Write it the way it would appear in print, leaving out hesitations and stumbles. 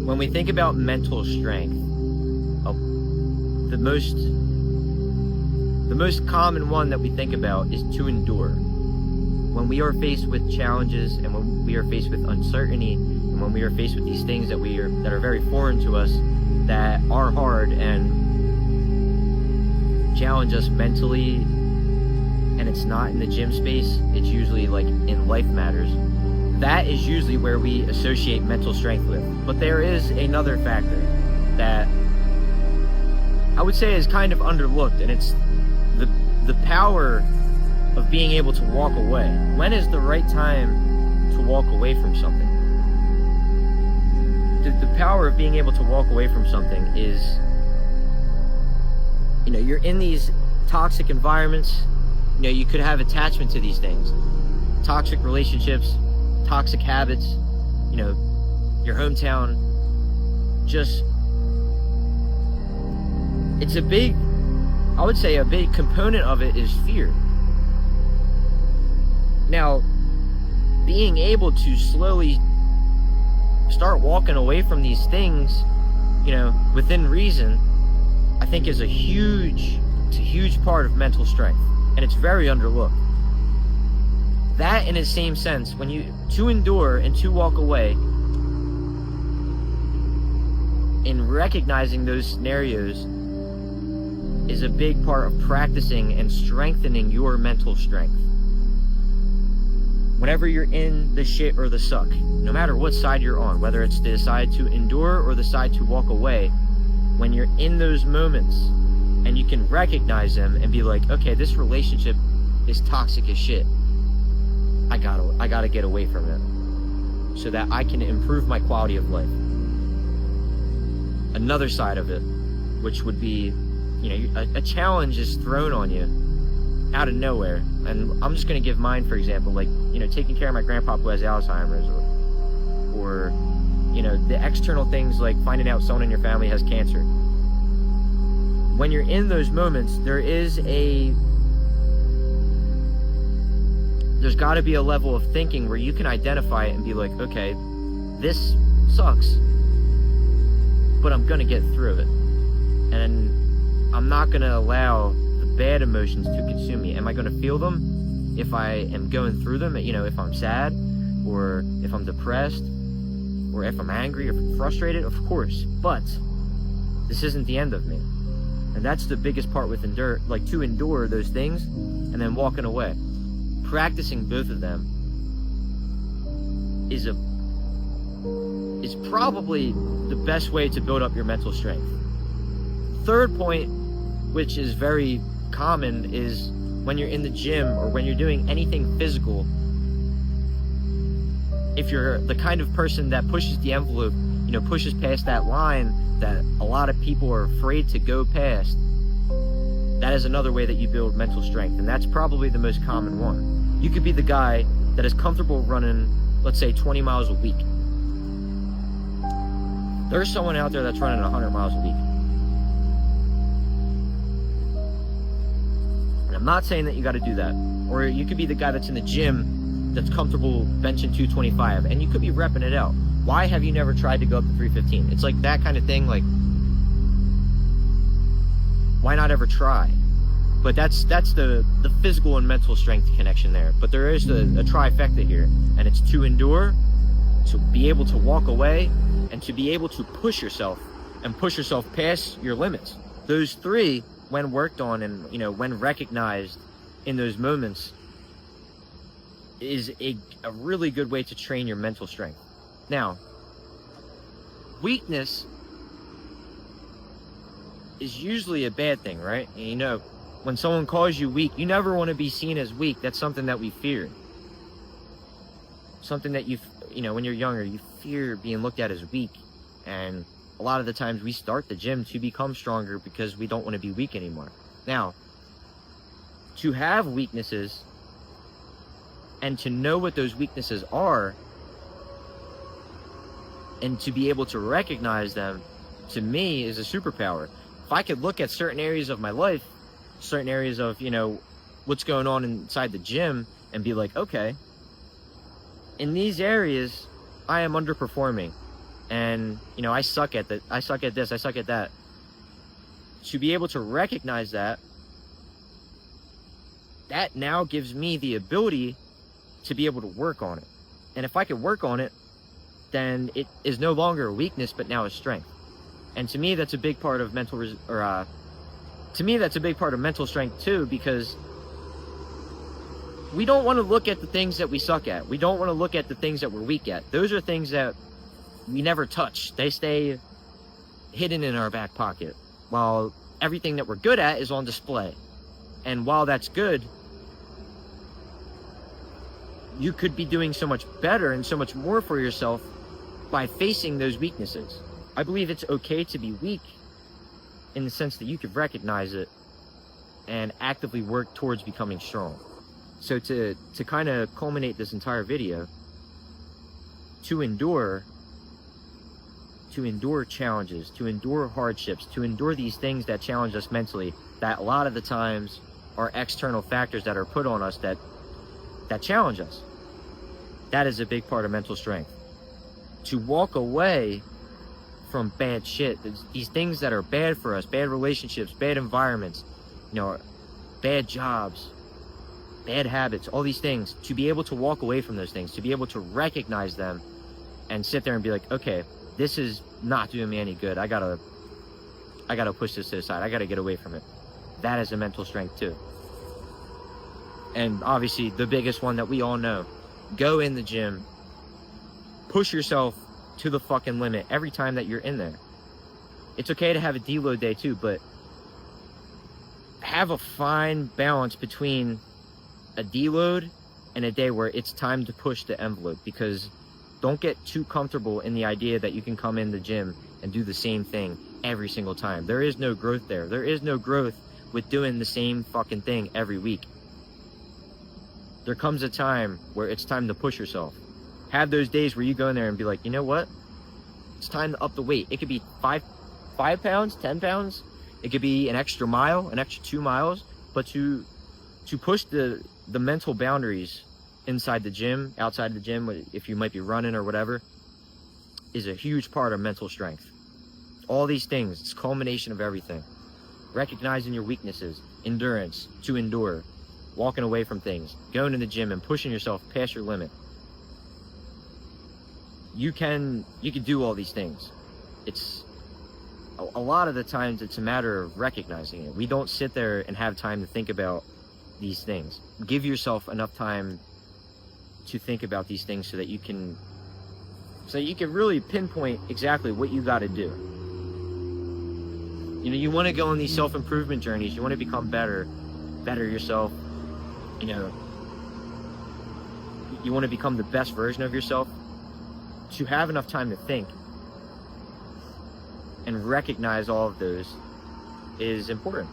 when we think about mental strength, the most common one that we think about is to endure. When we are faced with challenges, and when we are faced with uncertainty, and when we are faced with these things that are very foreign to us, that are hard and challenge us mentally, and it's not in the gym space, it's usually like in life matters. That is usually where we associate mental strength with. But there is another factor that I would say is kind of underlooked, and it's the power of being able to walk away. When is the right time to walk away from something? The power of being able to walk away from something is, you're in these toxic environments. You could have attachment to these things. Toxic relationships, toxic habits, your hometown. It's a big component of it is fear. Now, being able to slowly start walking away from these things, within reason, I think is a huge part of mental strength, and it's very underlooked. That, in the same sense, to endure and to walk away, in recognizing those scenarios, is a big part of practicing and strengthening your mental strength. Whenever you're in the shit or the suck, no matter what side you're on, whether it's the side to endure or the side to walk away, when you're in those moments and you can recognize them and be like, okay, this relationship is toxic as shit. I gotta get away from it so that I can improve my quality of life. Another side of it, which would be, a challenge is thrown on you out of nowhere. And I'm just going to give mine, for example, like, taking care of my grandpa who has Alzheimer's, or the external things like finding out someone in your family has cancer. When you're in those moments, there's got to be a level of thinking where you can identify it and be like, okay, this sucks, but I'm going to get through it. And I'm not going to allow the bad emotions to consume me. Am I going to feel them if I am going through them? If I'm sad, or if I'm depressed, or if I'm angry or frustrated, of course. But this isn't the end of me. And that's the biggest part with to endure those things and then walking away. Practicing both of them is probably the best way to build up your mental strength. Third point, which is very common, is when you're in the gym or when you're doing anything physical. If you're the kind of person that pushes the envelope, pushes past that line that a lot of people are afraid to go past, that is another way that you build mental strength, and that's probably the most common one. You could be the guy that is comfortable running, let's say, 20 miles a week. There's someone out there that's running 100 miles a week. And I'm not saying that you got to do that. Or you could be the guy that's in the gym that's comfortable benching 225, and you could be repping it out. Why have you never tried to go up to 315? It's like that kind of thing, like, why not ever try? But that's the physical and mental strength connection there. But there is a trifecta here, and it's to endure, to be able to walk away, and to be able to push yourself and push yourself past your limits. Those three, when worked on and when recognized in those moments, is a really good way to train your mental strength. Now, weakness is usually a bad thing, right? And when someone calls you weak, you never want to be seen as weak. That's something that we fear. Something that when you're younger, you fear being looked at as weak. And a lot of the times we start the gym to become stronger because we don't want to be weak anymore. Now, to have weaknesses and to know what those weaknesses are and to be able to recognize them, to me, is a superpower. If I could look at certain areas of my life, certain areas of, what's going on inside the gym, and be like, okay, in these areas, I am underperforming. and I suck at that, I suck at this, I suck at that. To be able to recognize that now gives me the ability to be able to work on it. And if I can work on it, then it is no longer a weakness, but now a strength. And to me, that's a big part of mental strength too, because we don't want to look at the things that we suck at. We don't want to look at the things that we're weak at. Those are things that we never touch. They stay hidden in our back pocket, while everything that we're good at is on display. And while that's good, you could be doing so much better and so much more for yourself by facing those weaknesses. I believe it's okay to be weak in the sense that you could recognize it and actively work towards becoming strong. So to kind of culminate this entire video, to endure challenges, to endure hardships, to endure these things that challenge us mentally, that a lot of the times are external factors that are put on us that challenge us. That is a big part of mental strength. To walk away from bad shit, these things that are bad for us, bad relationships, bad environments, bad jobs, bad habits, all these things, to be able to walk away from those things, to be able to recognize them and sit there and be like, okay, this is not doing me any good. I gotta push this to the side. I gotta get away from it. That is a mental strength too. And obviously the biggest one that we all know, go in the gym, push yourself to the fucking limit every time that you're in there. It's okay to have a deload day too, but have a fine balance between a deload and a day where it's time to push the envelope, because don't get too comfortable in the idea that you can come in the gym and do the same thing every single time. There is no growth there. There is no growth with doing the same fucking thing every week. There comes a time where it's time to push yourself. Have those days where you go in there and be like, you know what? It's time to up the weight. It could be 5 pounds, 10 pounds. It could be an extra mile, an extra 2 miles. But to push the mental boundaries inside the gym, outside the gym, if you might be running or whatever, is a huge part of mental strength. All these things, it's a culmination of everything. Recognizing your weaknesses, endurance, to endure, walking away from things, going to the gym and pushing yourself past your limit. You can do all these things. It's a lot of the times it's a matter of recognizing it. We don't sit there and have time to think about these things. Give yourself enough time to think about these things so that you can really pinpoint exactly what you got to do. You want to go on these self-improvement journeys. You want to become better yourself. You want to become the best version of yourself. To have enough time to think and recognize all of those is important.